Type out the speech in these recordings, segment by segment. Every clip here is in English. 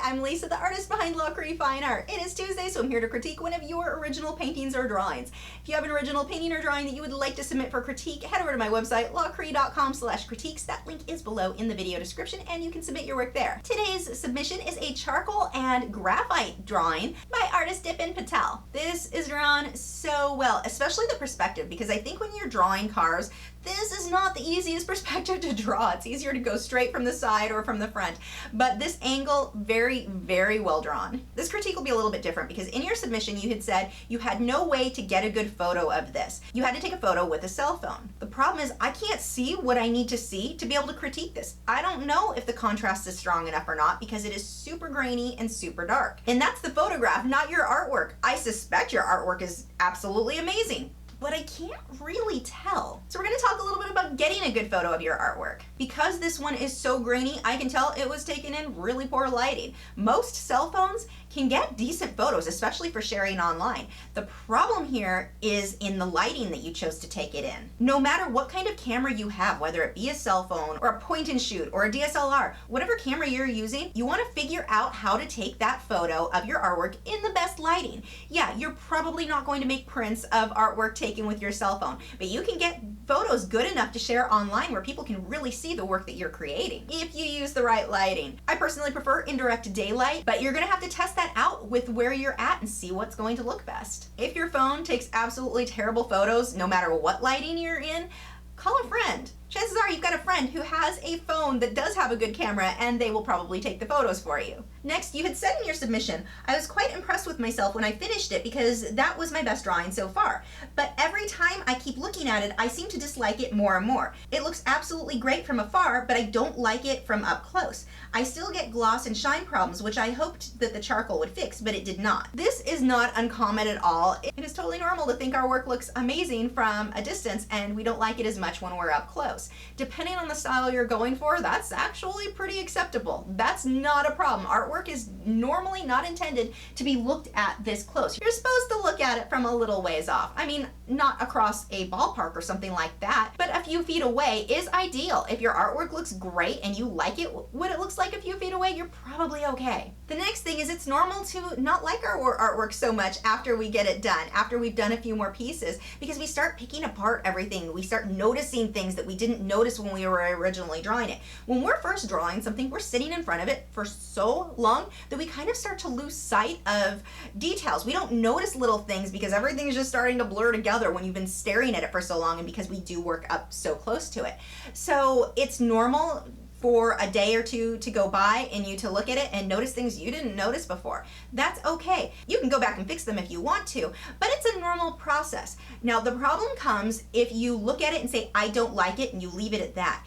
I'm Lisa, the artist behind Lachri Fine Art. It is Tuesday, so I'm here to critique one of your original paintings or drawings. If you have an original painting or drawing that you would like to submit for critique, head over to my website, lachri.com/critiques. That link is below in the video description, and you can submit your work there. Today's submission is a charcoal and graphite drawing by artist Dipen Patel. This is drawn so well, especially the perspective, because I think when you're drawing cars, this is not the easiest perspective to draw. It's easier to go straight from the side or from the front. But this angle, very, very well drawn. This critique will be a little bit different because in your submission you had said you had no way to get a good photo of this. You had to take a photo with a cell phone. The problem is I can't see what I need to see to be able to critique this. I don't know if the contrast is strong enough or not because it is super grainy and super dark. And that's the photograph, not your artwork. I suspect your artwork is absolutely amazing, but I can't really tell. So we're gonna talk a little bit about getting a good photo of your artwork. Because this one is so grainy, I can tell it was taken in really poor lighting. Most cell phones can get decent photos, especially for sharing online. The problem here is in the lighting that you chose to take it in. No matter what kind of camera you have, whether it be a cell phone or a point and shoot or a DSLR, whatever camera you're using, you wanna figure out how to take that photo of your artwork in the best lighting. Yeah, you're probably not going to make prints of artwork taken with your cell phone, but you can get photos good enough to share online where people can really see the work that you're creating if you use the right lighting. I personally prefer indirect daylight, but you're gonna have to test that out with where you're at and see what's going to look best. If your phone takes absolutely terrible photos, no matter what lighting you're in, call a friend. Chances are you've got a friend who has a phone that does have a good camera and they will probably take the photos for you. Next, you had said in your submission, I was quite impressed with myself when I finished it because that was my best drawing so far. But every time I keep looking at it, I seem to dislike it more and more. It looks absolutely great from afar, but I don't like it from up close. I still get gloss and shine problems, which I hoped that the charcoal would fix, but it did not. This is not uncommon at all. It is totally normal to think our work looks amazing from a distance and we don't like it as much when we're up close. Depending on the style you're going for, that's actually pretty acceptable. That's not a problem. Artwork is normally not intended to be looked at this close. You're supposed to look at it from a little ways off. I mean, not across a ballpark or something like that, but a few feet away is ideal. If your artwork looks great and you like it, what it looks like a few feet away, you're probably okay. The next thing is it's normal to not like our artwork so much after we get it done, after we've done a few more pieces, because we start picking apart everything. We start noticing things that we didn't notice when we were originally drawing it. When we're first drawing something, we're sitting in front of it for so long that we kind of start to lose sight of details. We don't notice little things because everything is just starting to blur together when you've been staring at it for so long and because we do work up so close to it. So it's normal for a day or two to go by and you to look at it and notice things you didn't notice before. That's okay. You can go back and fix them if you want to, but it's a normal process. Now the problem comes if you look at it and say, I don't like it, and you leave it at that.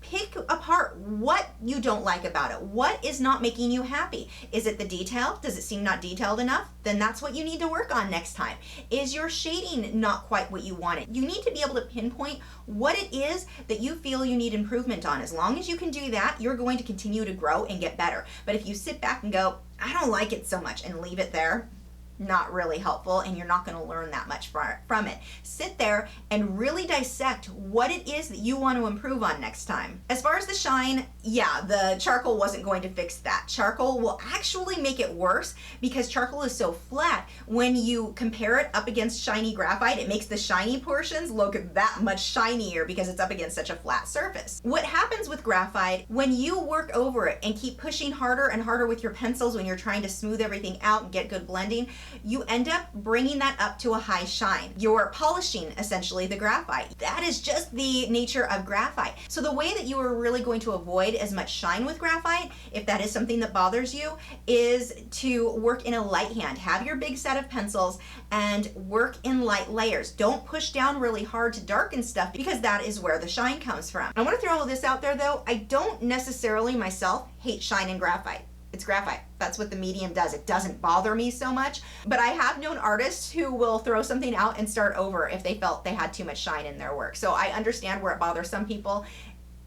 Pick apart what you don't like about it. What is not making you happy? Is it the detail? Does it seem not detailed enough? Then that's what you need to work on next time. Is your shading not quite what you wanted? You need to be able to pinpoint what it is that you feel you need improvement on. As long as you can do that, you're going to continue to grow and get better. But if you sit back and go, I don't like it so much, and leave it there, not really helpful, and you're not going to learn that much from it. Sit there and really dissect what it is that you want to improve on next time. As far as the shine, yeah, the charcoal wasn't going to fix that. Charcoal will actually make it worse because charcoal is so flat. When you compare it up against shiny graphite, it makes the shiny portions look that much shinier because it's up against such a flat surface. What happens with graphite, when you work over it and keep pushing harder and harder with your pencils when you're trying to smooth everything out and get good blending, you end up bringing that up to a high shine. You're polishing essentially the graphite. That is just the nature of graphite. So the way that you are really going to avoid as much shine with graphite, if that is something that bothers you, is to work in a light hand. Have your big set of pencils and work in light layers. Don't push down really hard to darken stuff because that is where the shine comes from. I want to throw this out there though. I don't necessarily myself hate shine in graphite. It's graphite. That's what the medium does. It doesn't bother me so much, but I have known artists who will throw something out and start over if they felt they had too much shine in their work. So I understand where it bothers some people.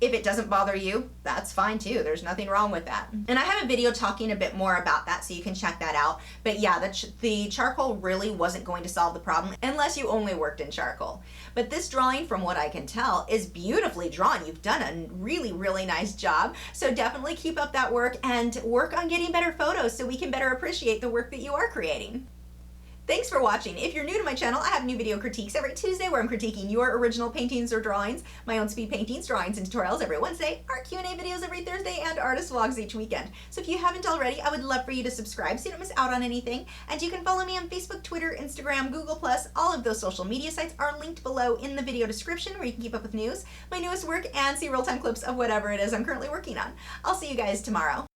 If it doesn't bother you, that's fine too. There's nothing wrong with that. And I have a video talking a bit more about that, so you can check that out. But yeah, the charcoal really wasn't going to solve the problem unless you only worked in charcoal. But this drawing, from what I can tell, is beautifully drawn. You've done a really, really nice job. So definitely keep up that work and work on getting better photos so we can better appreciate the work that you are creating. Thanks for watching. If you're new to my channel, I have new video critiques every Tuesday where I'm critiquing your original paintings or drawings, my own speed paintings, drawings, and tutorials every Wednesday, art Q&A videos every Thursday, and artist vlogs each weekend. So if you haven't already, I would love for you to subscribe so you don't miss out on anything. And you can follow me on Facebook, Twitter, Instagram, Google+. All of those social media sites are linked below in the video description where you can keep up with news, my newest work, and see real-time clips of whatever it is I'm currently working on. I'll see you guys tomorrow.